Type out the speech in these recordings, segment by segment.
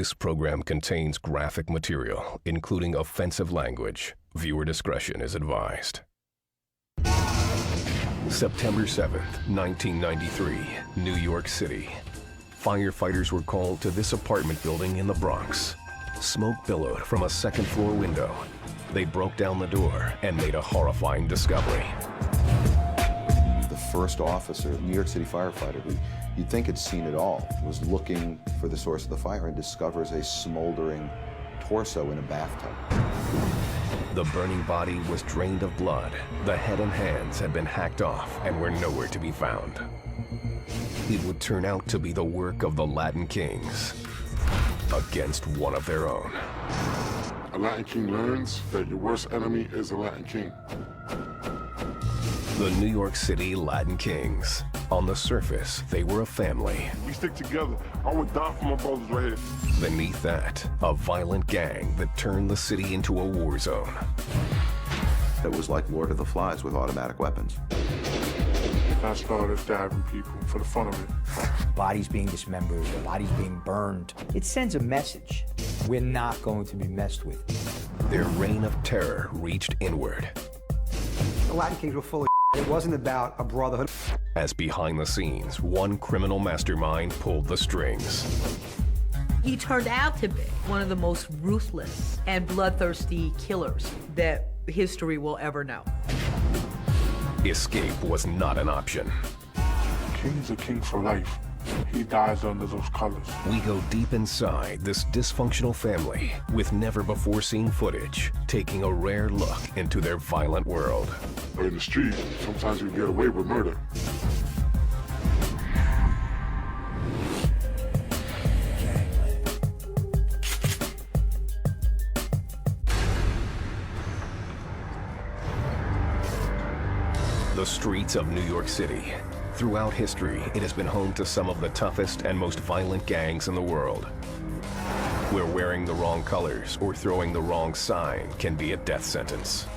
This program contains graphic material, including offensive language. Viewer discretion is advised. September 7th, 1993, New York City. Firefighters were called to this apartment building in the Bronx. Smoke billowed from a second-floor window. They broke down the door and made a horrifying discovery. The first officer, New York City firefighter, who you'd think had seen it all, was looking for the source of the fire and discovers a smoldering torso in a bathtub. The burning body was drained of blood. The head and hands had been hacked off and were nowhere to be found. It would turn out to be the work of the Latin Kings against one of their own. A Latin King learns that your worst enemy is a Latin King. The New York City Latin Kings. On the surface, they were a family. We stick together. I would die for my brothers right here. Beneath that, a violent gang that turned the city into a war zone. It was like Lord of the Flies with automatic weapons. I started stabbing people for the fun of it. Bodies being dismembered, bodies being burned. It sends a message. We're not going to be messed with. Their reign of terror reached inward. The Latin Kings were full of It wasn't about a brotherhood. As behind the scenes, one criminal mastermind pulled the strings. He turned out to be one of the most ruthless and bloodthirsty killers that history will ever know. Escape was not an option. King's a king for life. He dies under those colors. We go deep inside this dysfunctional family with never-before-seen footage, taking a rare look into their violent world. In the street, sometimes you get away with murder. The streets of New York City. Throughout history, it has been home to some of the toughest and most violent gangs in the world, where wearing the wrong colors or throwing the wrong sign can be a death sentence.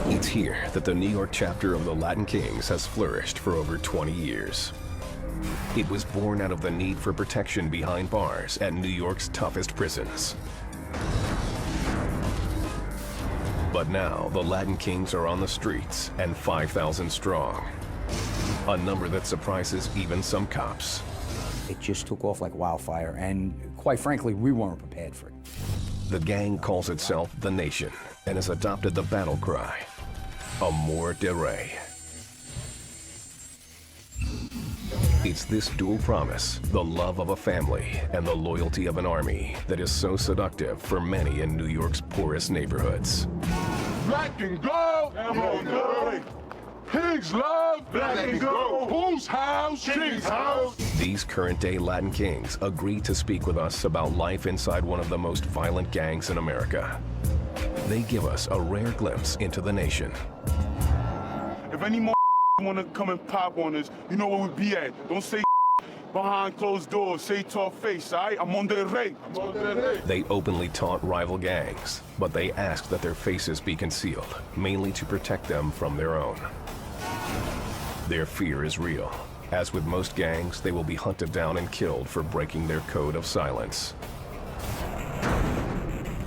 It's here that the New York chapter of the Latin Kings has flourished for over 20 years. It was born out of the need for protection behind bars at New York's toughest prisons. But now, the Latin Kings are on the streets and 5,000 strong. A number that surprises even some cops. It just took off like wildfire, and quite frankly, we weren't prepared for it. The gang calls itself The Nation and has adopted the battle cry, Amor de Rey. It's this dual promise, the love of a family and the loyalty of an army, that is so seductive for many in New York's poorest neighborhoods. Black and gold, gold. Pigs love black and gold. Whose house? King's house. These current-day Latin Kings agree to speak with us about life inside one of the most violent gangs in America. They give us a rare glimpse into the nation. If any more want to come and pop on us, you know where we be at. Don't say behind closed doors, say to our face, all right? I'm on the rey. They openly taunt rival gangs, but they ask that their faces be concealed, mainly to protect them from their own. Their fear is real. As with most gangs, they will be hunted down and killed for breaking their code of silence.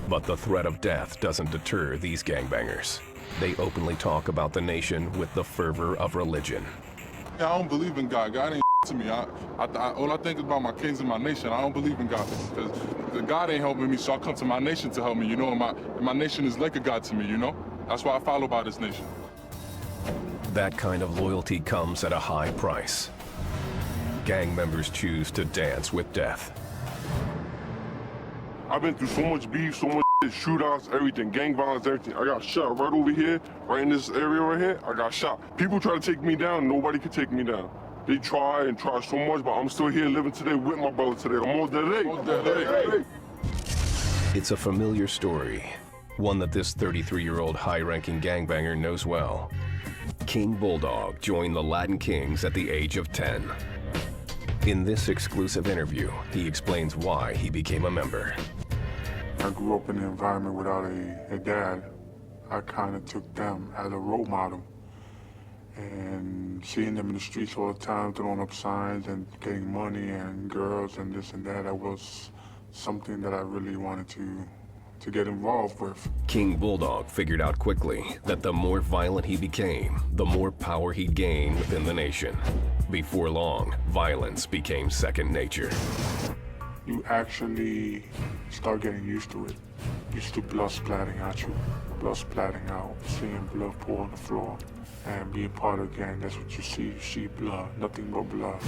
But the threat of death doesn't deter these gangbangers. They openly talk about the nation with the fervor of religion. I don't believe in God. God ain't to me. All I think is about my kings and my nation. I don't believe in God. Because the God ain't helping me, so I come to my nation to help me, you know? And my nation is like a God to me, you know? That's why I follow by this nation. That kind of loyalty comes at a high price. Gang members choose to dance with death. I've been through so much beef, so much shootouts, everything, gang violence, everything. I got shot right over here, right in this area right here. I got shot. People try to take me down, nobody could take me down. They try and try so much, but I'm still here living today with my brother today. I'm on that day. It's a familiar story, one that this 33-year-old high-ranking gangbanger knows well. King Bulldog joined the Latin Kings at the age of 10. In this exclusive interview, he explains why he became a member. I grew up in an environment without a dad. I kind of took them as a role model. And seeing them in the streets all the time, throwing up signs and getting money and girls and this and that, that was something that I really wanted to get involved with. King Bulldog figured out quickly that the more violent he became, the more power he'd gain within the nation. Before long, violence became second nature. You actually start getting used to it. Used to blood splatting at you, blood splatting out, seeing blood pour on the floor. And being part of the gang, that's what you see. You see blood, nothing but blood.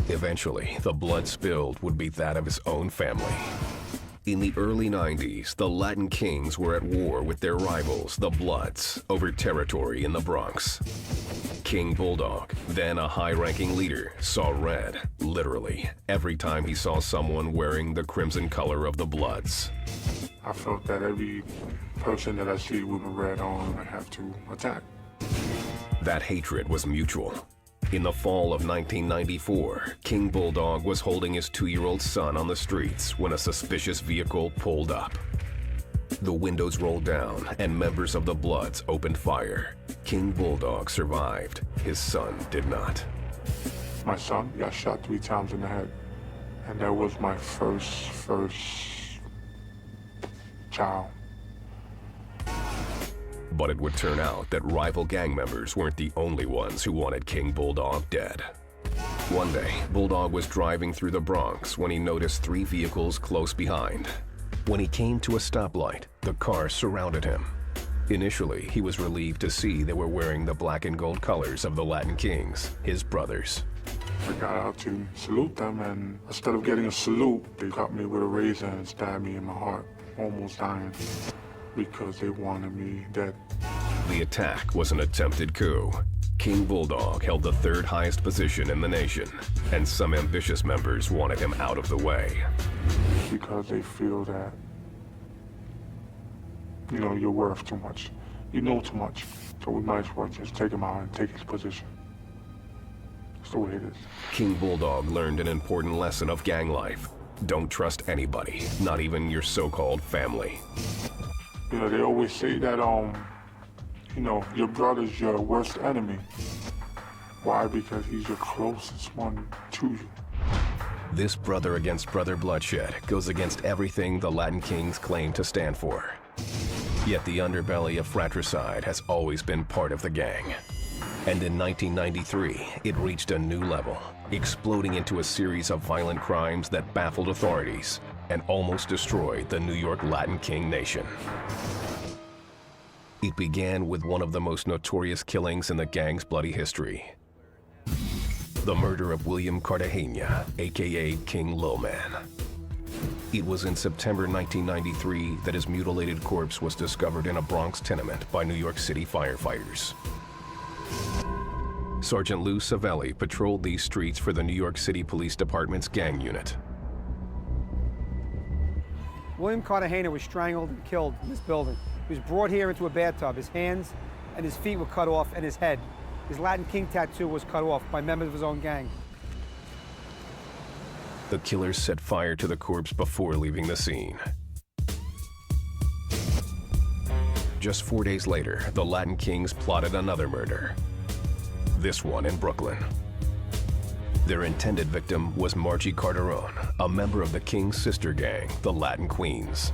Eventually, the blood spilled would be that of his own family. In the early 90s, the Latin Kings were at war with their rivals, the Bloods, over territory in the Bronx. King Bulldog, then a high-ranking leader, saw red, literally, every time he saw someone wearing the crimson color of the Bloods. I felt that every person that I see with a red on, I have to attack. That hatred was mutual. In the fall of 1994, King Bulldog was holding his 2-year-old son on the streets when a suspicious vehicle pulled up. The windows rolled down and members of the Bloods opened fire. King Bulldog survived. His son did not. My son got shot 3 times in the head. And that was my first child. But it would turn out that rival gang members weren't the only ones who wanted King Bulldog dead. One day, Bulldog was driving through the Bronx when he noticed 3 vehicles close behind. When he came to a stoplight, the cars surrounded him. Initially, he was relieved to see they were wearing the black and gold colors of the Latin Kings, his brothers. I got out to salute them, and instead of getting a salute, they cut me with a razor and stabbed me in my heart, almost dying, because they wanted me dead. The attack was an attempted coup. King Bulldog held the 3rd highest position in the nation, and some ambitious members wanted him out of the way. Because they feel that, you know, you're worth too much. You know too much. So we might as well just take him out and take his position. That's the way it is. King Bulldog learned an important lesson of gang life. Don't trust anybody, not even your so-called family. You know, they always say that, you know, your brother's your worst enemy. Why? Because he's your closest one to you. This brother against brother bloodshed goes against everything the Latin Kings claim to stand for. Yet the underbelly of fratricide has always been part of the gang. And in 1993, it reached a new level, exploding into a series of violent crimes that baffled authorities and almost destroyed the New York Latin King nation. It began with one of the most notorious killings in the gang's bloody history. The murder of William Cartagena, aka King Lil Man. It was in September 1993 that his mutilated corpse was discovered in a Bronx tenement by New York City firefighters. Sergeant Lou Savelli patrolled these streets for the New York City Police Department's gang unit. William Cartagena was strangled and killed in this building. He was brought here into a bathtub. His hands and his feet were cut off, and his head. His Latin King tattoo was cut off by members of his own gang. The killers set fire to the corpse before leaving the scene. Just 4 days later, the Latin Kings plotted another murder. This one in Brooklyn. Their intended victim was Margie Carterone, a member of the King's sister gang, the Latin Queens.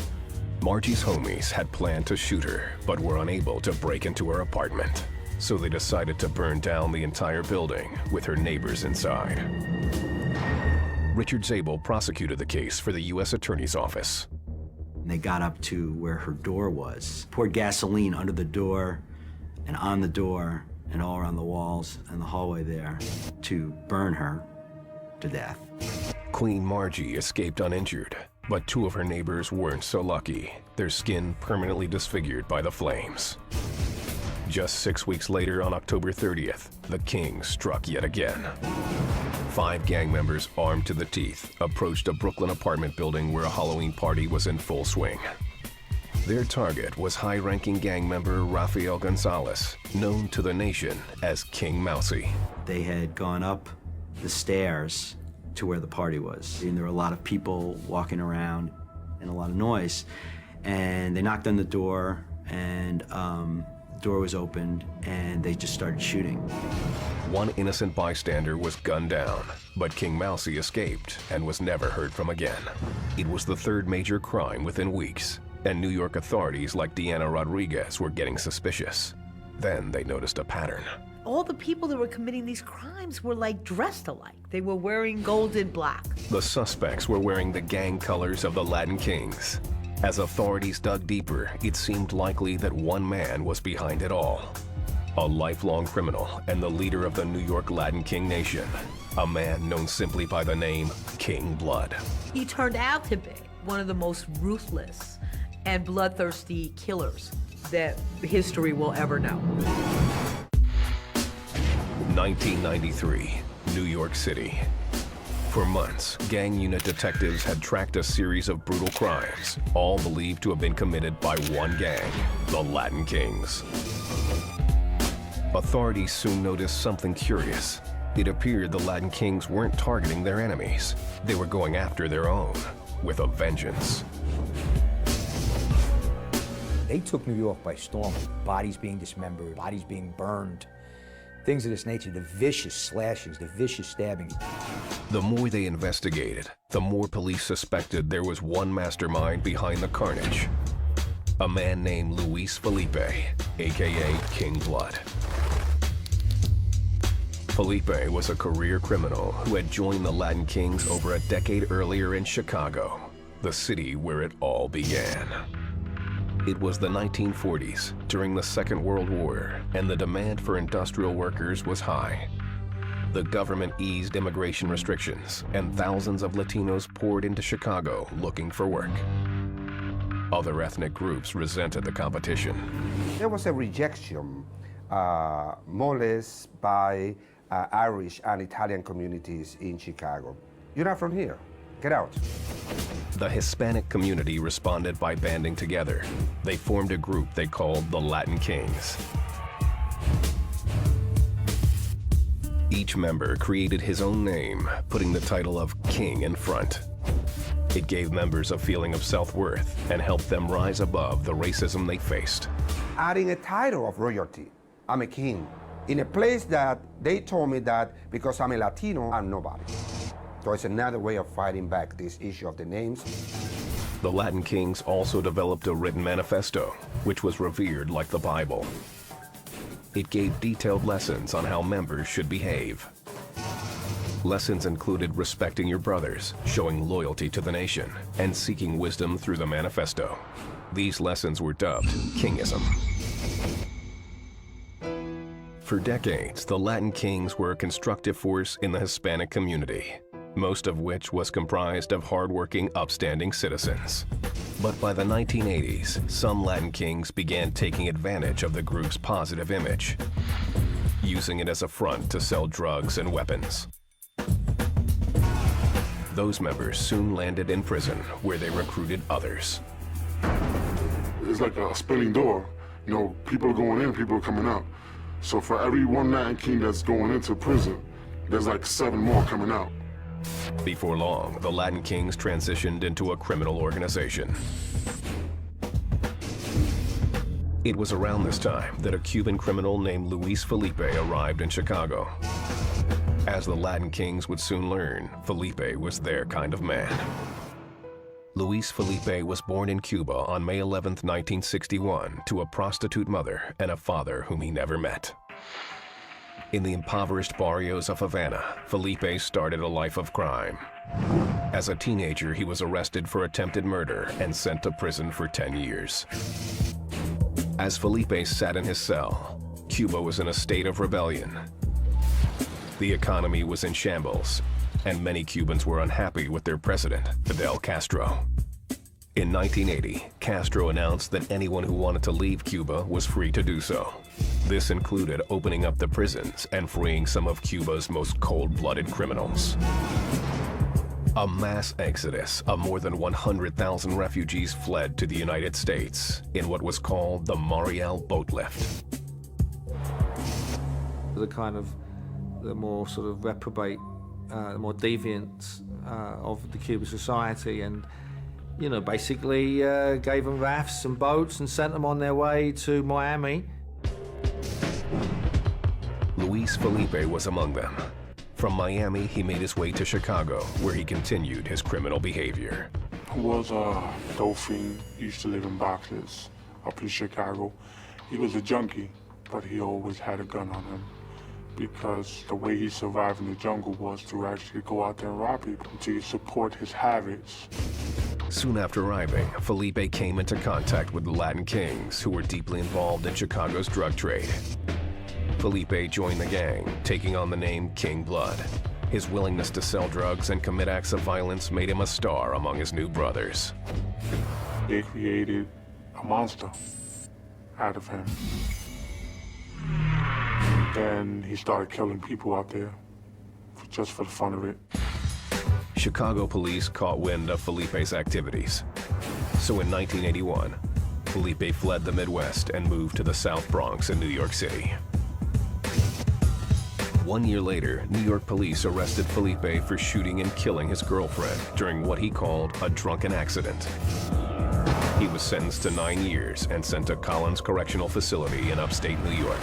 Margie's homies had planned to shoot her, but were unable to break into her apartment. So they decided to burn down the entire building with her neighbors inside. Richard Zabel prosecuted the case for the U.S. Attorney's Office. They got up to where her door was, poured gasoline under the door and on the door and all around the walls and the hallway there to burn her to death. Queen Margie escaped uninjured, but 2 of her neighbors weren't so lucky, their skin permanently disfigured by the flames. Just 6 weeks later, on October 30th, the Kings struck yet again. 5 gang members armed to the teeth approached a Brooklyn apartment building where a Halloween party was in full swing. Their target was high-ranking gang member Rafael Gonzalez, known to the nation as King Mousy. They had gone up the stairs to where the party was. And there were a lot of people walking around and a lot of noise. And they knocked on the door, and door was opened, and they just started shooting. One innocent bystander was gunned down, but King Mousy escaped and was never heard from again. It was the third major crime within weeks, and New York authorities like Deanna Rodriguez were getting suspicious. Then they noticed a pattern. All the people that were committing these crimes were like dressed alike. They were wearing gold and black. The suspects were wearing the gang colors of the Latin Kings. As authorities dug deeper, it seemed likely that one man was behind it all. A lifelong criminal and the leader of the New York Latin King Nation. A man known simply by the name King Blood. He turned out to be one of the most ruthless and bloodthirsty killers that history will ever know. 1993, New York City. For months, gang unit detectives had tracked a series of brutal crimes, all believed to have been committed by one gang, the Latin Kings. Authorities soon noticed something curious. It appeared the Latin Kings weren't targeting their enemies. They were going after their own, with a vengeance. They took New York by storm. Bodies being dismembered, bodies being burned, things of this nature, the vicious slashings, the vicious stabbings. The more they investigated, the more police suspected there was one mastermind behind the carnage. A man named Luis Felipe, aka King Blood. Felipe was a career criminal who had joined the Latin Kings over a decade earlier in Chicago, the city where it all began. It was the 1940s, during the Second World War, and the demand for industrial workers was high. The government eased immigration restrictions, and thousands of Latinos poured into Chicago looking for work. Other ethnic groups resented the competition. There was a rejection, more or less, by Irish and Italian communities in Chicago. You're not from here. Get out. The Hispanic community responded by banding together. They formed a group they called the Latin Kings. Each member created his own name, putting the title of King in front. It gave members a feeling of self-worth and helped them rise above the racism they faced. Adding a title of royalty. I'm a king. In a place that they told me that because I'm a Latino, I'm nobody. So it's another way of fighting back this issue of the names. The Latin Kings also developed a written manifesto, which was revered like the Bible. It gave detailed lessons on how members should behave. Lessons included respecting your brothers, showing loyalty to the nation, and seeking wisdom through the manifesto. These lessons were dubbed Kingism. For decades, the Latin Kings were a constructive force in the Hispanic community, most of which was comprised of hardworking, upstanding citizens. But by the 1980s, some Latin Kings began taking advantage of the group's positive image, using it as a front to sell drugs and weapons. Those members soon landed in prison, where they recruited others. It's like a spinning door. You know, people are going in, people are coming out. So for every one Latin King that's going into prison, there's like 7 more coming out. Before long, the Latin Kings transitioned into a criminal organization. It was around this time that a Cuban criminal named Luis Felipe arrived in Chicago. As the Latin Kings would soon learn, Felipe was their kind of man. Luis Felipe was born in Cuba on May 11, 1961, to a prostitute mother and a father whom he never met. In the impoverished barrios of Havana, Felipe started a life of crime. As a teenager, he was arrested for attempted murder and sent to prison for 10 years. As Felipe sat in his cell, Cuba was in a state of rebellion. The economy was in shambles, and many Cubans were unhappy with their president, Fidel Castro. In 1980, Castro announced that anyone who wanted to leave Cuba was free to do so. This included opening up the prisons and freeing some of Cuba's most cold-blooded criminals. A mass exodus of more than 100,000 refugees fled to the United States in what was called the Mariel Boat Lift. The more sort of reprobate, the more deviant of the Cuban society, and basically gave them rafts and boats and sent them on their way to Miami. Luis Felipe was among them. From Miami, he made his way to Chicago, where he continued his criminal behavior. He was a dope fiend. He used to live in boxes up in Chicago. He was a junkie, but he always had a gun on him because the way he survived in the jungle was to actually go out there and rob people to support his habits. Soon after arriving, Felipe came into contact with the Latin Kings, who were deeply involved in Chicago's drug trade. Felipe joined the gang, taking on the name King Blood. His willingness to sell drugs and commit acts of violence made him a star among his new brothers. They created a monster out of him. Then he started killing people out there, just for the fun of it. Chicago police caught wind of Felipe's activities. So in 1981, Felipe fled the Midwest and moved to the South Bronx in New York City. 1 year later, New York police arrested Felipe for shooting and killing his girlfriend during what he called a drunken accident. He was sentenced to 9 years and sent to Collins Correctional Facility in upstate New York.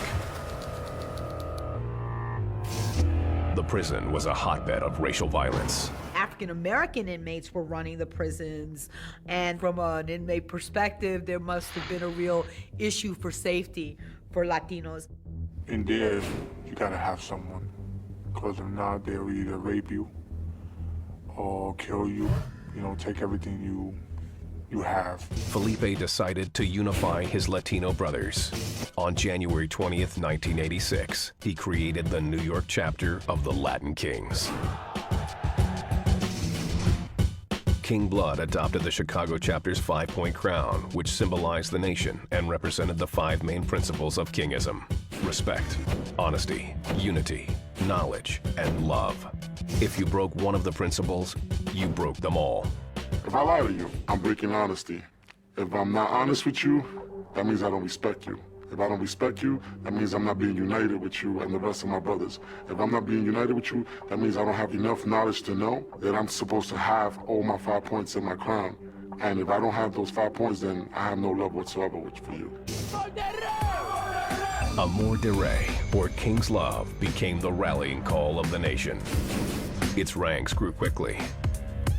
The prison was a hotbed of racial violence. African-American inmates were running the prisons, and from an inmate perspective, there must have been a real issue for safety for Latinos. In there, you gotta have someone, because if not, they'll either rape you or kill you, take everything you have. Felipe decided to unify his Latino brothers. On January 20th, 1986, he created the New York chapter of the Latin Kings. King Blood adopted the Chicago chapter's 5-point crown, which symbolized the nation and represented the 5 main principles of Kingism: respect, honesty, unity, knowledge, and love. If you broke one of the principles, you broke them all. If I lie to you, I'm breaking honesty. If I'm not honest with you, that means I don't respect you. If I don't respect you, that means I'm not being united with you and the rest of my brothers. If I'm not being united with you, that means I don't have enough knowledge to know that I'm supposed to have all my 5 points in my crown. And if I don't have those 5 points, then I have no love whatsoever for you. Amor de Rey, or King's Love, became the rallying call of the nation. Its ranks grew quickly.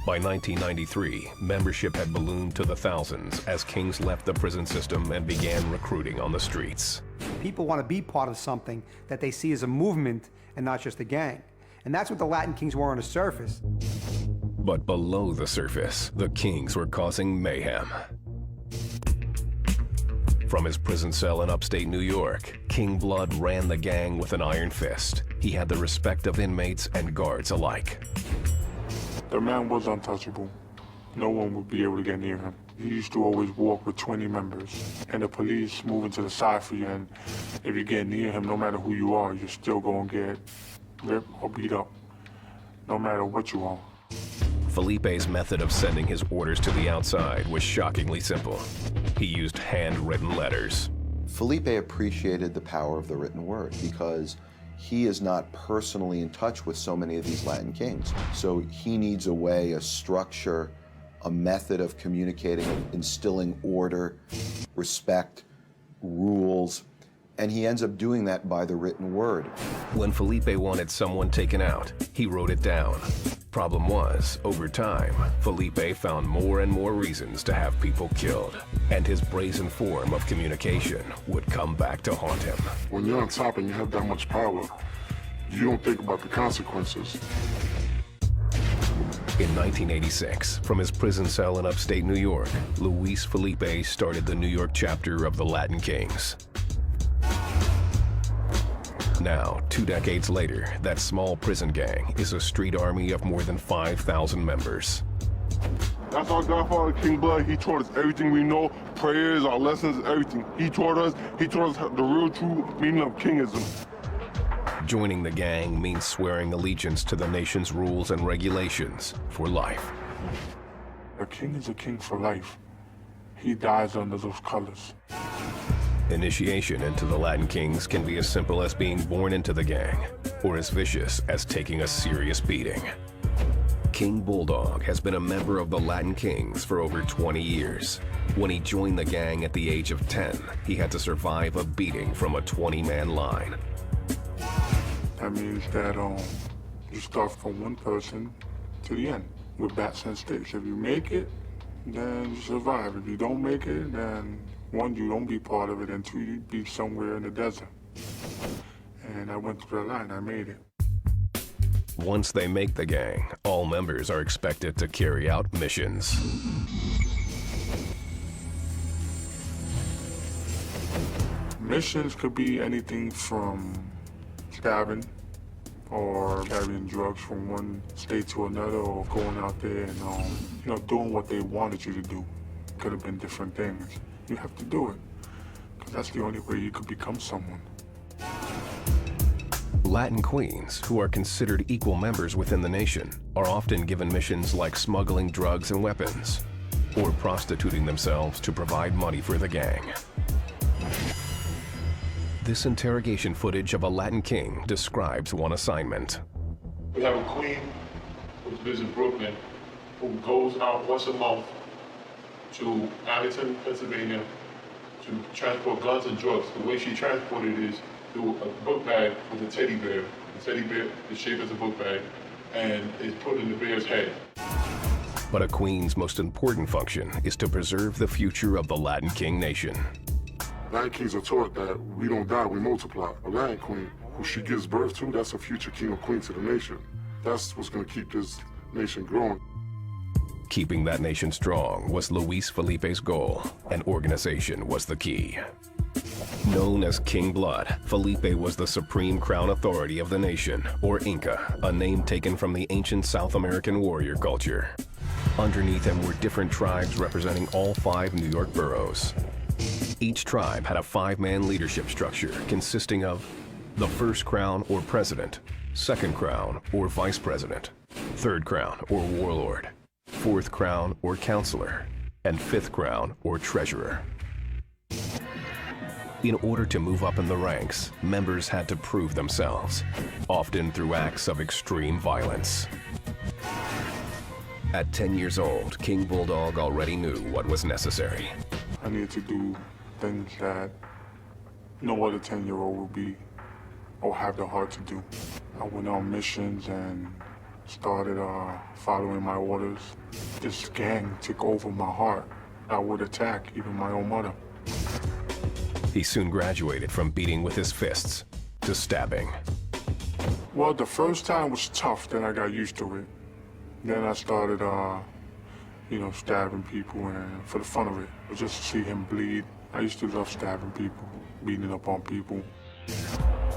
By 1993, membership had ballooned to the thousands as Kings left the prison system and began recruiting on the streets. People want to be part of something that they see as a movement and not just a gang. And that's what the Latin Kings were on the surface. But below the surface, the Kings were causing mayhem. From his prison cell in upstate New York, King Blood ran the gang with an iron fist. He had the respect of inmates and guards alike. The man was untouchable. No one would be able to get near him. He used to always walk with 20 members, and the police moving to the side for you, and if you get near him, no matter who you are, you're still going to get ripped or beat up, no matter what you are. Felipe's method of sending his orders to the outside was shockingly simple. He used handwritten letters. Felipe appreciated the power of the written word because he is not personally in touch with so many of these Latin kings. So he needs a way, a structure, a method of communicating, of instilling order, respect, rules, and he ends up doing that by the written word. When Felipe wanted someone taken out, he wrote it down. Problem was, over time, Felipe found more and more reasons to have people killed, and his brazen form of communication would come back to haunt him. When you're on top and you have that much power, you don't think about the consequences. In 1986, from his prison cell in upstate New York, Luis Felipe started the New York chapter of the Latin Kings. Now, 2 decades later, that small prison gang is a street army of more than 5,000 members. That's our godfather, King Blood. He taught us everything we know, prayers, our lessons, everything. He taught us the real true meaning of kingism. Joining the gang means swearing allegiance to the nation's rules and regulations for life. A king is a king for life. He dies under those colors. Initiation into the Latin Kings can be as simple as being born into the gang, or as vicious as taking a serious beating. King Bulldog has been a member of the Latin Kings for over 20 years. When he joined the gang at the age of 10, he had to survive a beating from a 20-man line. That means that you start from one person to the end with bats and sticks. If you make it, then you survive. If you don't make it, then one, you don't be part of it, and two, you be somewhere in the desert. And I went through that line, I made it. Once they make the gang, all members are expected to carry out missions. Missions could be anything from stabbing or carrying drugs from one state to another, or going out there and doing what they wanted you to do. Could have been different things. You have to do it, because that's the only way you could become someone. Latin queens, who are considered equal members within the nation, are often given missions like smuggling drugs and weapons, or prostituting themselves to provide money for the gang. This interrogation footage of a Latin king describes one assignment. We have a queen who lives in Brooklyn who goes out once a month to Abington, Pennsylvania to transport guns and drugs. The way she transported it is through a book bag with a teddy bear. The teddy bear is shaped as a book bag and is put in the bear's head. But a queen's most important function is to preserve the future of the Latin King nation. Latin kings are taught that we don't die, we multiply. A Latin queen, who she gives birth to, that's a future king or queen to the nation. That's what's going to keep this nation growing. Keeping that nation strong was Luis Felipe's goal, and organization was the key. Known as King Blood, Felipe was the supreme crown authority of the nation, or Inca, a name taken from the ancient South American warrior culture. Underneath him were different tribes representing all 5 New York boroughs. Each tribe had a 5-man leadership structure consisting of the first crown or president, second crown or vice president, third crown or warlord, fourth crown or counselor, and fifth crown or treasurer. In order to move up in the ranks, members had to prove themselves, often through acts of extreme violence. At 10 years old, King Bulldog already knew what was necessary. I needed to do things that no other 10-year-old would be or have the heart to do. I went on missions and started following my orders. This gang took over my heart. I would attack even my own mother. He soon graduated from beating with his fists to stabbing. Well, the first time was tough, then I got used to it. Then I started, stabbing people, and for the fun of it, just to see him bleed. I used to love stabbing people, beating up on people.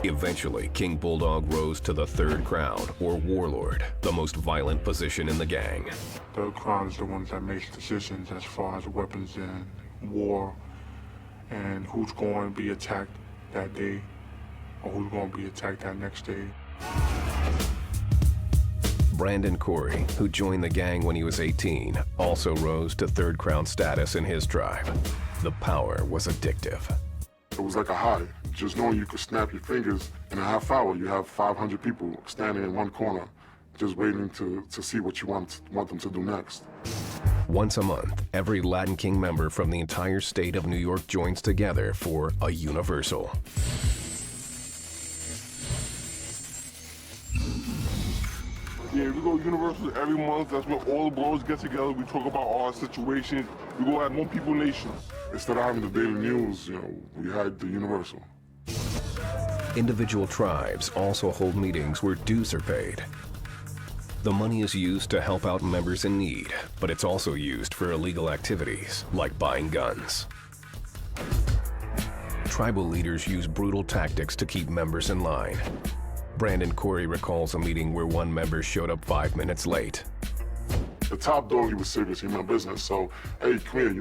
Eventually, King Bulldog rose to the third crown, or warlord, the most violent position in the gang. Third crown is the ones that makes decisions as far as weapons and war, and who's going to be attacked that day, or who's going to be attacked that next day. Brandon Corey, who joined the gang when he was 18, also rose to third crown status in his tribe. The power was addictive. It was like a high. Just knowing you could snap your fingers in a half hour, you have 500 people standing in one corner, just waiting to see what you want them to do next. Once a month, every Latin King member from the entire state of New York joins together for a universal. Yeah, we go universal every month. That's where all the bros get together. We talk about our situation. We go at One People Nation. Instead of having the daily news, we had the universal. Individual tribes also hold meetings where dues are paid. The money is used to help out members in need, but it's also used for illegal activities, like buying guns. Tribal leaders use brutal tactics to keep members in line. Brandon Corey recalls a meeting where one member showed up 5 minutes late. The top dog, he was serious, he meant business. So, hey, come here,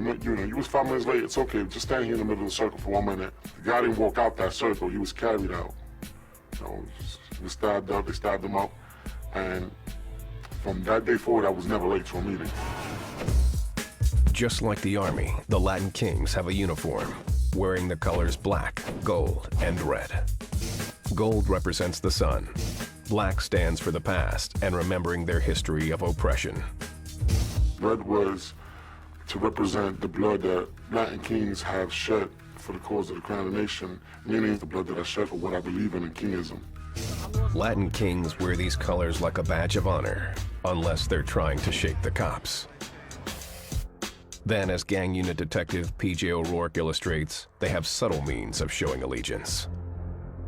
you was 5 minutes late, it's okay, just stand here in the middle of the circle for 1 minute. The guy didn't walk out that circle, he was carried out. He was stabbed up, they stabbed him up, and from that day forward, I was never late to a meeting. Just like the Army, the Latin Kings have a uniform, wearing the colors black, gold, and red. Gold represents the sun. Black stands for the past and remembering their history of oppression. Red was to represent the blood that Latin kings have shed for the cause of the crown of the nation, meaning the blood that I shed for what I believe in kingism. Latin kings wear these colors like a badge of honor, unless they're trying to shake the cops. Then, as gang unit detective P.J. O'Rourke illustrates, they have subtle means of showing allegiance.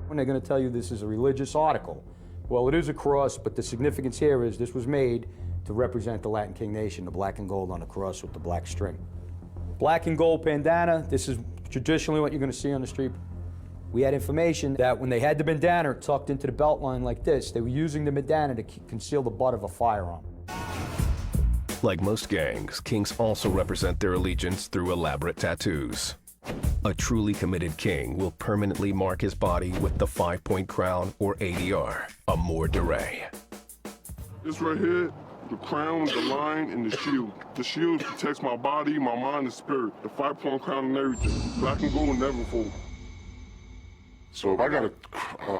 When they're going to tell you this is a religious article, well, it is a cross, but the significance here is this was made to represent the Latin King nation, the black and gold on the cross with the black string. Black and gold bandana, this is traditionally what you're going to see on the street. We had information that when they had the bandana tucked into the belt line like this, they were using the bandana to conceal the butt of a firearm. Like most gangs, kings also represent their allegiance through elaborate tattoos. A truly committed king will permanently mark his body with the 5-point crown or ADR, a mort de re. This right here, the crown, the line, and the shield. The shield protects my body, my mind, and spirit. The 5-point crown and everything. Black and gold never fold. So if I got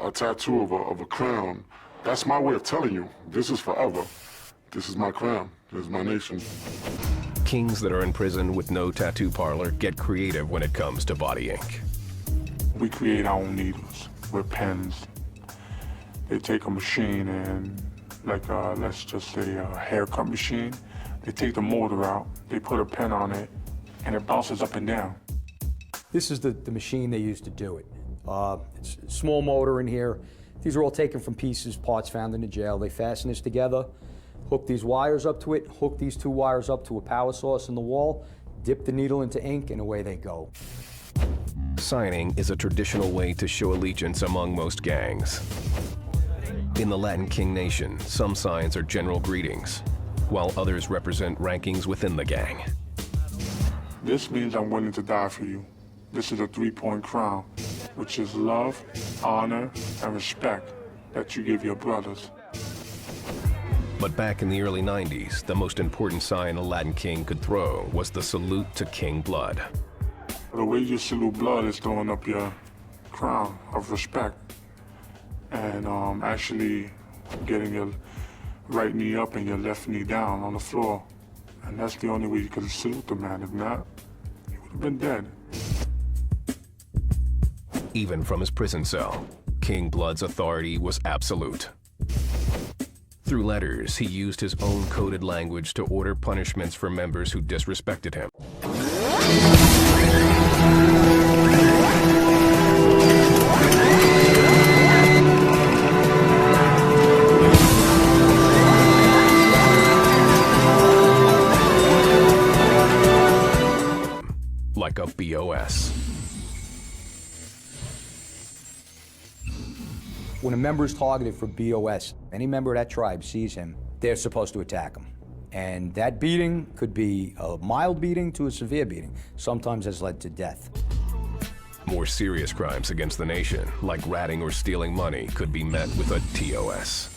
a tattoo of a crown, that's my way of telling you, this is forever. This is my crown. This is my nation. Kings that are in prison with no tattoo parlor get creative when it comes to body ink. We create our own needles with pens. They take a machine and, like let's just say a haircut machine, they take the motor out, they put a pen on it, and it bounces up and down. This is the machine they used to do it. It's a small motor in here. These are all taken from parts found in the jail. They fasten this together, hook these wires up to it, hook these 2 wires up to a power source in the wall, dip the needle into ink, and away they go. Signing is a traditional way to show allegiance among most gangs. In the Latin King Nation, some signs are general greetings, while others represent rankings within the gang. This means I'm willing to die for you. This is a 3-point crown, which is love, honor, and respect that you give your brothers. But back in the early 90s, the most important sign a Latin king could throw was the salute to king blood. The way you salute blood is throwing up your crown of respect and actually getting your right knee up and your left knee down on the floor. And that's the only way you can salute the man. If not, he would have been dead. Even from his prison cell, King Blood's authority was absolute. Through letters, he used his own coded language to order punishments for members who disrespected him. Like a BOS. When a member is targeted for BOS, any member of that tribe sees him, they're supposed to attack him. And that beating could be a mild beating to a severe beating, sometimes has led to death. More serious crimes against the nation, like ratting or stealing money, could be met with a TOS.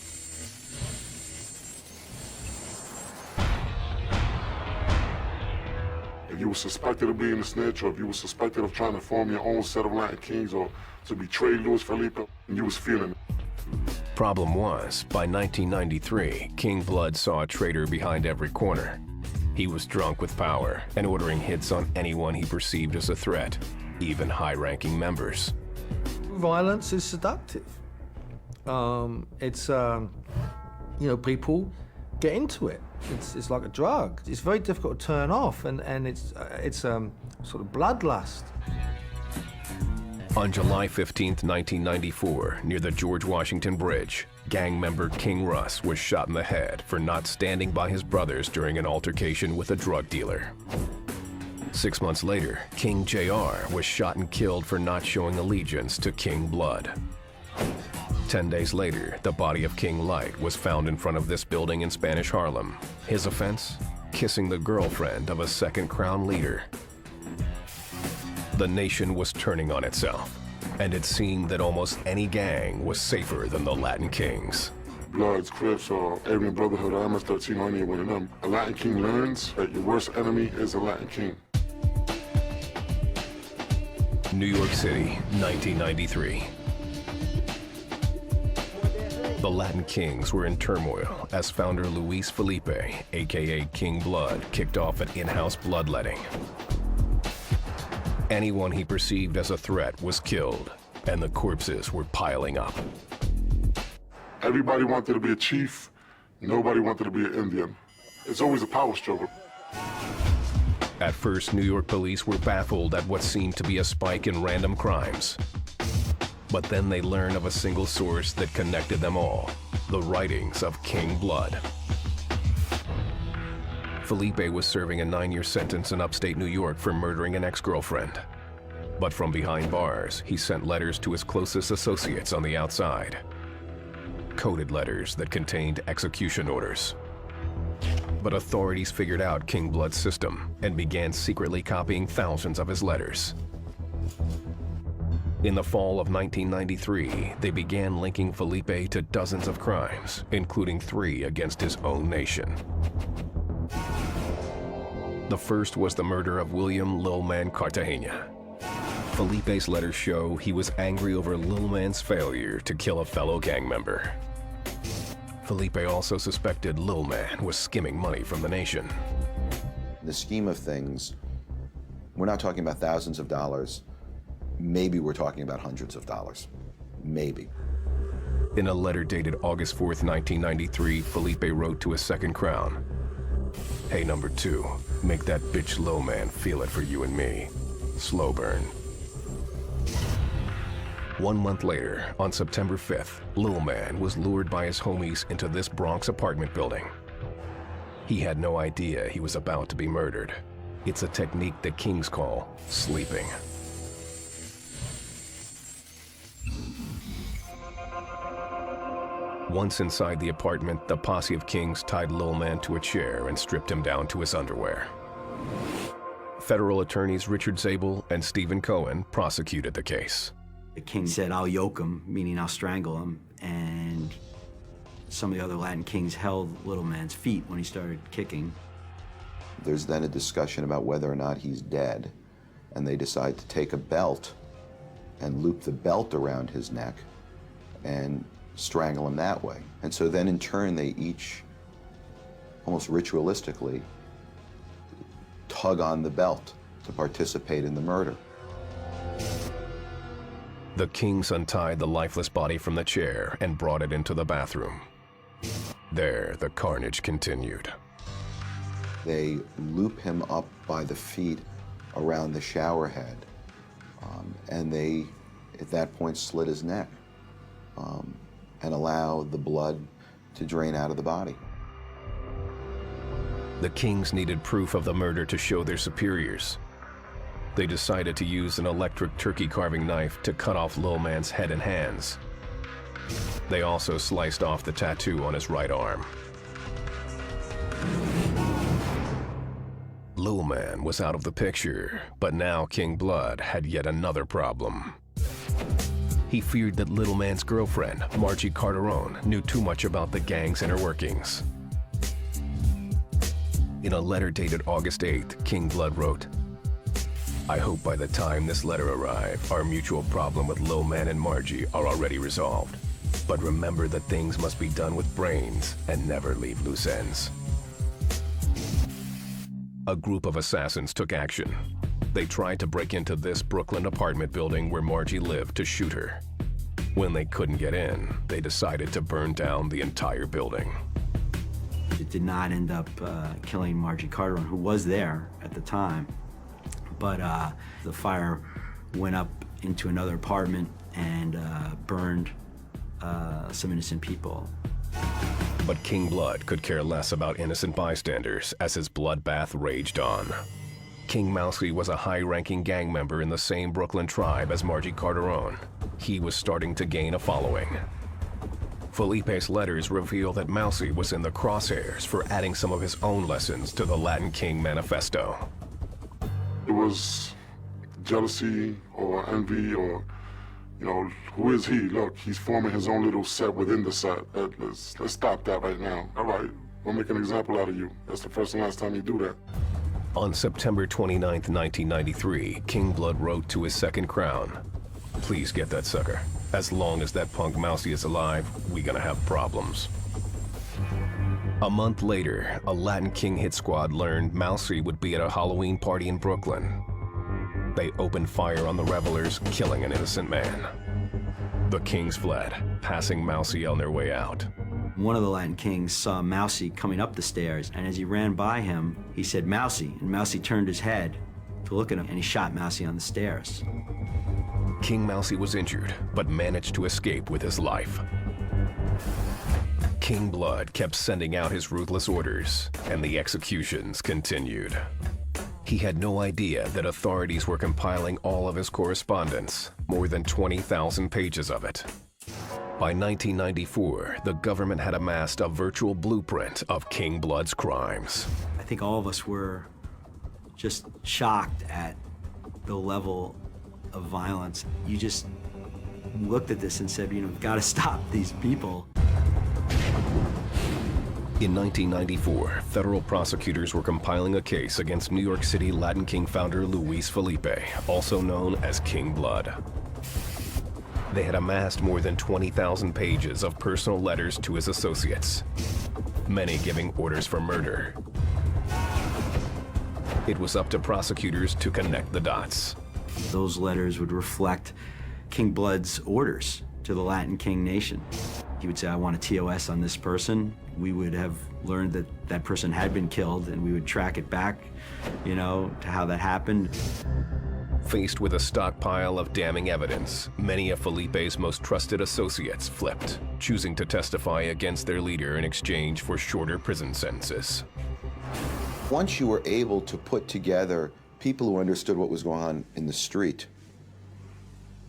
If you were suspected of being a snitch, or if you were suspected of trying to form your own set of Latin kings, or to betray Luis Felipe, you was feeling it. Problem was, by 1993, King Blood saw a traitor behind every corner. He was drunk with power and ordering hits on anyone he perceived as a threat, even high-ranking members. Violence is seductive. People get into it. It's like a drug. It's very difficult to turn off, and it's sort of bloodlust. On July 15th, 1994, near the George Washington Bridge, gang member King Russ was shot in the head for not standing by his brothers during an altercation with a drug dealer. 6 months later, King JR was shot and killed for not showing allegiance to King Blood. 10 days later, the body of King Light was found in front of this building in Spanish Harlem. His offense? Kissing the girlfriend of a Second Crown leader. The nation was turning on itself, and it seemed that almost any gang was safer than the Latin Kings. Bloods, Crips, or Aryan Brotherhood, or MS-13, or any one of them. A Latin king learns that your worst enemy is a Latin king. New York City, 1993. The Latin Kings were in turmoil as founder Luis Felipe, aka King Blood, kicked off an in-house bloodletting. Anyone he perceived as a threat was killed, and the corpses were piling up. Everybody wanted to be a chief. Nobody wanted to be an Indian. It's always a power struggle. At first, New York police were baffled at what seemed to be a spike in random crimes. But then they learned of a single source that connected them all, the writings of King Blood. Felipe was serving a 9-year sentence in upstate New York for murdering an ex-girlfriend. But from behind bars, he sent letters to his closest associates on the outside. Coded letters that contained execution orders. But authorities figured out King Blood's system and began secretly copying thousands of his letters. In the fall of 1993, they began linking Felipe to dozens of crimes, including 3 against his own nation. The first was the murder of William Lil Man Cartagena. Felipe's letters show he was angry over Lil Man's failure to kill a fellow gang member. Felipe also suspected Lil Man was skimming money from the nation. In the scheme of things, we're not talking about thousands of dollars. Maybe we're talking about hundreds of dollars. Maybe. In a letter dated August 4th, 1993, Felipe wrote to his second crown, "Hey, number 2, make that bitch Lil Man feel it for you and me. Slow burn." 1 month later, on September 5th, Lil Man was lured by his homies into this Bronx apartment building. He had no idea he was about to be murdered. It's a technique that kings call sleeping. Once inside the apartment, the posse of kings tied Lil Man to a chair and stripped him down to his underwear. Federal attorneys Richard Zabel and Stephen Cohen prosecuted the case. The king said, "I'll yoke him," meaning I'll strangle him, and some of the other Latin kings held Little Man's feet when he started kicking. There's then a discussion about whether or not he's dead, and they decide to take a belt and loop the belt around his neck and strangle him that way. And so then in turn, they each, almost ritualistically, tug on the belt to participate in the murder. The kings untied the lifeless body from the chair and brought it into the bathroom. There, the carnage continued. They loop him up by the feet around the shower head, and they, at that point, slit his neck and allow the blood to drain out of the body. The kings needed proof of the murder to show their superiors. They decided to use an electric turkey carving knife to cut off Lil Man's head and hands. They also sliced off the tattoo on his right arm. Lil Man was out of the picture, but now King Blood had yet another problem. He feared that Little Man's girlfriend, Margie Carterone, knew too much about the gang's inner workings. In a letter dated August 8th, King Blood wrote, "I hope by the time this letter arrives, our mutual problem with Lil Man and Margie are already resolved. But remember that things must be done with brains and never leave loose ends." A group of assassins took action. They tried to break into this Brooklyn apartment building where Margie lived to shoot her. When they couldn't get in, they decided to burn down the entire building. It did not end up killing Margie Carterone, who was there at the time. But the fire went up into another apartment and burned some innocent people. But King Blood could care less about innocent bystanders as his bloodbath raged on. King Mousy was a high-ranking gang member in the same Brooklyn tribe as Margie Carterone. He was starting to gain a following. Felipe's letters reveal that Mousy was in the crosshairs for adding some of his own lessons to the Latin King Manifesto. It was jealousy or envy or, who is he? Look, he's forming his own little set within the set. Let's stop that right now. All right, we'll make an example out of you. That's the first and last time you do that. On September 29th, 1993, King Blood wrote to his second crown, "Please get that sucker. As long as that punk Mousy is alive, we gonna have problems." A month later, a Latin King hit squad learned Mousy would be at a Halloween party in Brooklyn. They opened fire on the revelers, killing an innocent man. The kings fled, passing Mousy on their way out. One of the Latin kings saw Mousy coming up the stairs, and as he ran by him, he said, "Mousy," and Mousy turned his head to look at him, and he shot Mousy on the stairs. King Mousy was injured, but managed to escape with his life. King Blood kept sending out his ruthless orders, and the executions continued. He had no idea that authorities were compiling all of his correspondence, more than 20,000 pages of it. By 1994, the government had amassed a virtual blueprint of King Blood's crimes. I think all of us were just shocked at the level of violence. You just looked at this and said, you know, we've got to stop these people. In 1994, federal prosecutors were compiling a case against New York City Latin King founder Luis Felipe, also known as King Blood. They had amassed more than 20,000 pages of personal letters to his associates, many giving orders for murder. It was up to prosecutors to connect the dots. Those letters would reflect King Blood's orders to the Latin King nation. He would say, "I want a TOS on this person." We would have learned that that person had been killed, and we would track it back, you know, to how that happened. Faced with a stockpile of damning evidence, many of Felipe's most trusted associates flipped, choosing to testify against their leader in exchange for shorter prison sentences. Once you were able to put together people who understood what was going on in the street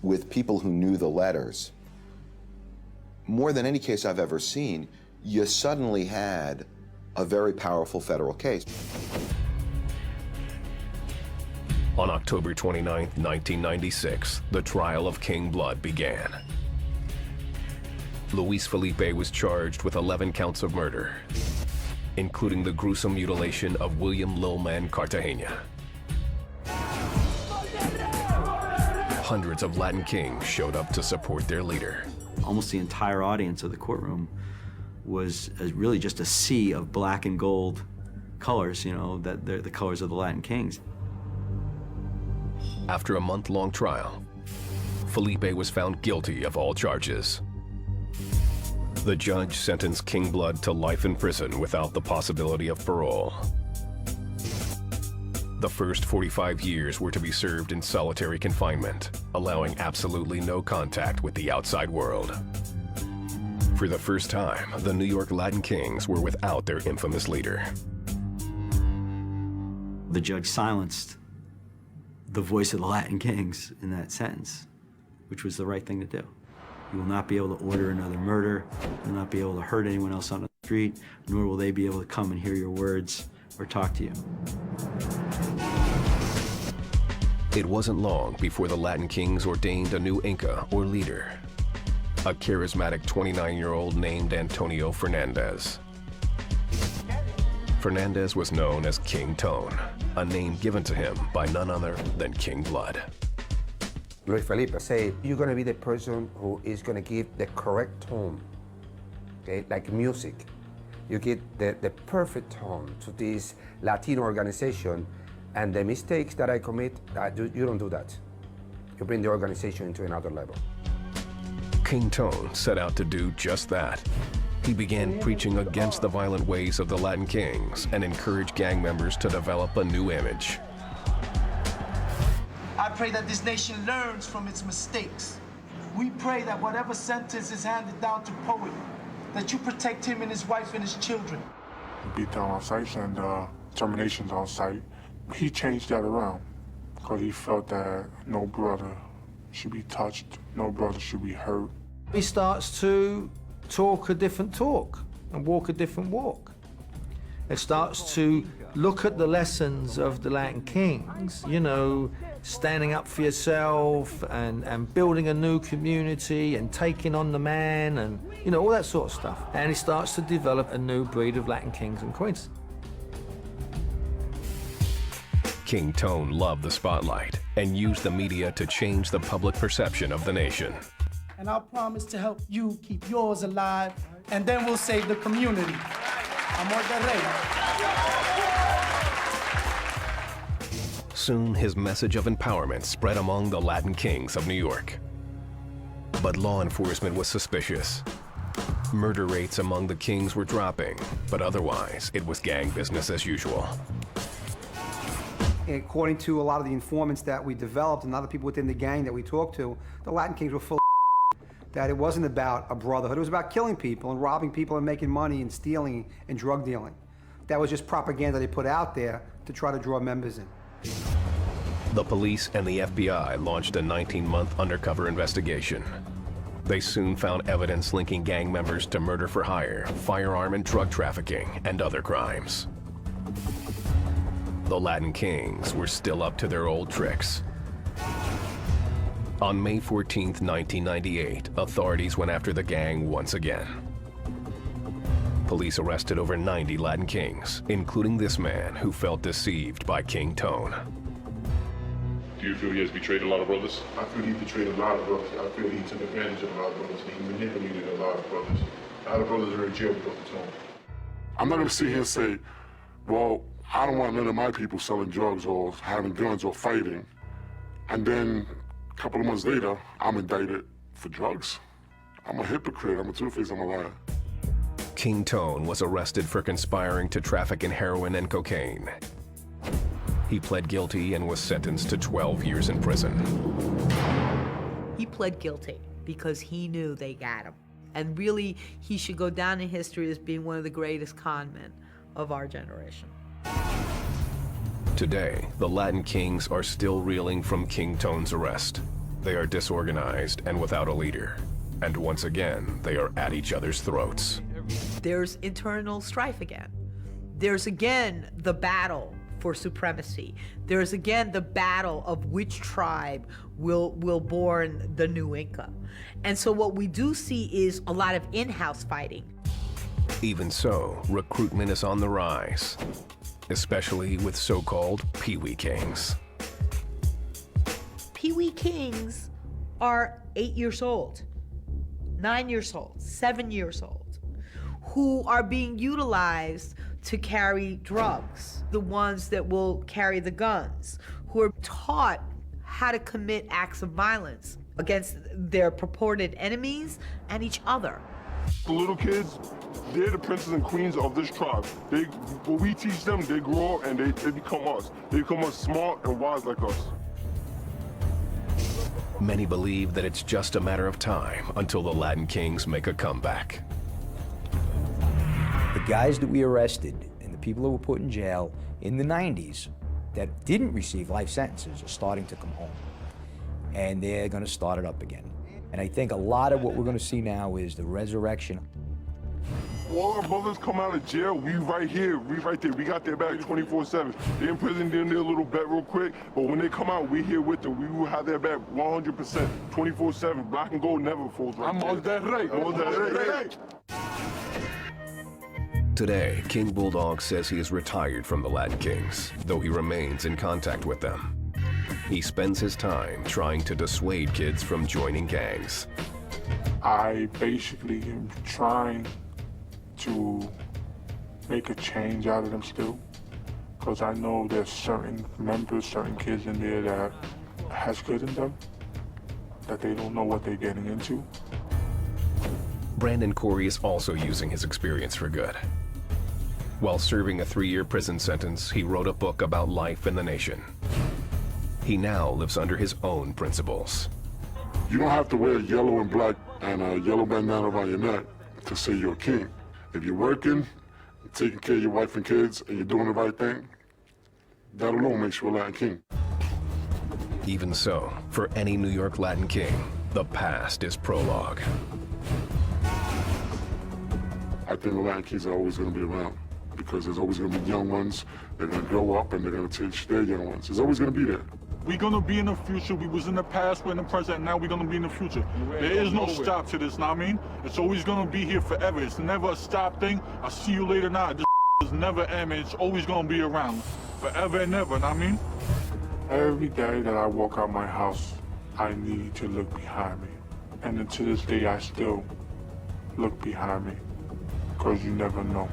with people who knew the letters, more than any case I've ever seen, you suddenly had a very powerful federal case. On October 29, 1996, the trial of King Blood began. Luis Felipe was charged with 11 counts of murder, including the gruesome mutilation of William Lilman Cartagena. Hundreds of Latin kings showed up to support their leader. Almost the entire audience of the courtroom was really just a sea of black and gold colors, you know, that they're the colors of the Latin kings. After a month-long trial, Felipe was found guilty of all charges. The judge sentenced King Blood to life in prison without the possibility of parole. The first 45 years were to be served in solitary confinement, allowing absolutely no contact with the outside world. For the first time, the New York Latin Kings were without their infamous leader. The judge silenced the voice of the Latin kings in that sentence, which was the right thing to do. You will not be able to order another murder, you will not be able to hurt anyone else on the street, nor will they be able to come and hear your words or talk to you. It wasn't long before the Latin Kings ordained a new Inca or leader, a charismatic 29-year-old named Antonio Fernandez. Fernandez was known as King Tone, a name given to him by none other than King Blood. Luis Felipe said, "You're going to be the person who is going to give the correct tone, okay, like music. You get the perfect tone to this Latino organization, and the mistakes that I commit, you don't do that. You bring the organization into another level." King Tone set out to do just that. He began preaching against the violent ways of the Latin Kings and encouraged gang members to develop a new image. I pray that this nation learns from its mistakes. We pray that whatever sentence is handed down to Poet, that you protect him and his wife and his children. Beat down on sites and terminations on site. He changed that around because he felt that no brother should be touched, no brother should be hurt. He starts to talk a different talk and walk a different walk. It starts to look at the lessons of the Latin Kings, you know, standing up for yourself and building a new community and taking on the man and, you know, all that sort of stuff. And he starts to develop a new breed of Latin Kings and Queens. King Tone loved the spotlight and used the media to change the public perception of the nation. And I'll promise to help you keep yours alive, and then we'll save the community. Amor de Rey. Soon, his message of empowerment spread among the Latin kings of New York. But law enforcement was suspicious. Murder rates among the kings were dropping, but otherwise, it was gang business as usual. According to a lot of the informants that we developed and other people within the gang that we talked to, the Latin kings were full of that it wasn't about a brotherhood. It was about killing people and robbing people and making money and stealing and drug dealing. That was just propaganda they put out there to try to draw members in. The police and the FBI launched a 19-month undercover investigation. They soon found evidence linking gang members to murder for hire, firearm and drug trafficking, and other crimes. The Latin kings were still up to their old tricks. On May 14, 1998, authorities went after the gang once again. Police arrested over 90 Latin kings, including this man who felt deceived by King Tone. Do you feel he has betrayed a lot of brothers? I feel he betrayed a lot of brothers. I feel he took advantage of a lot of brothers. He manipulated a lot of brothers. A lot of brothers are in jail because of Tone. I'm not gonna sit here and say, well, I don't want none of my people selling drugs or having guns or fighting. And then a couple of months later, I'm indicted for drugs. I'm a hypocrite, I'm a two-faced, I'm a liar. King Tone was arrested for conspiring to traffic in heroin and cocaine. He pled guilty and was sentenced to 12 years in prison. He pled guilty because he knew they got him. And really, he should go down in history as being one of the greatest con men of our generation. Today, the Latin kings are still reeling from King Tone's arrest. They are disorganized and without a leader. And once again, they are at each other's throats. There's internal strife again. There's again the battle for supremacy. There's again the battle of which tribe will born the new Inca. And so what we do see is a lot of in-house fighting. Even so, recruitment is on the rise, especially with so-called Pee-wee kings. Pee-wee kings are 8 years old, 9 years old, 7 years old, who are being utilized to carry drugs, the ones that will carry the guns, who are taught how to commit acts of violence against their purported enemies and each other. The little kids, they're the princes and queens of this tribe. What we teach them, they grow up and they become us. They become us smart and wise like us. Many believe that it's just a matter of time until the Latin kings make a comeback. The guys that we arrested and the people that were put in jail in the 90s that didn't receive life sentences are starting to come home. And they're going to start it up again. And I think a lot of what we're going to see now is the resurrection. All our brothers come out of jail, we right here, we right there. We got their back 24/7. They're in prison, they're in their little bet real quick, but when they come out, we here with them. We will have their back 100%, 24/7. Black and gold never falls right there. I'm that right. I'm that right. Today, King Bulldog says he is retired from the Latin kings, though he remains in contact with them. He spends his time trying to dissuade kids from joining gangs. I basically am trying to make a change out of them still, because I know there's certain members, certain kids in there that has good in them, that they don't know what they're getting into. Brandon Corey is also using his experience for good. While serving a 3-year prison sentence, he wrote a book about life in the nation. He now lives under his own principles. You don't have to wear yellow and black and a yellow bandana around your neck to say you're a king. If you're working, taking care of your wife and kids, and you're doing the right thing, that alone makes you a Latin king. Even so, for any New York Latin king, the past is prologue. I think the Latin kings are always going to be around, because there's always going to be young ones. They're going to grow up and they're going to teach their young ones. It's always going to be there. We're going to be in the future. We was in the past, we're in the present, now we're going to be in the future. There is no stop to this, know what I mean? It's always going to be here forever. It's never a stop thing. I'll see you later now. This is never end. It's always going to be around forever and ever, know what I mean? Every day that I walk out my house, I need to look behind me. And to this day, I still look behind me, because you never know.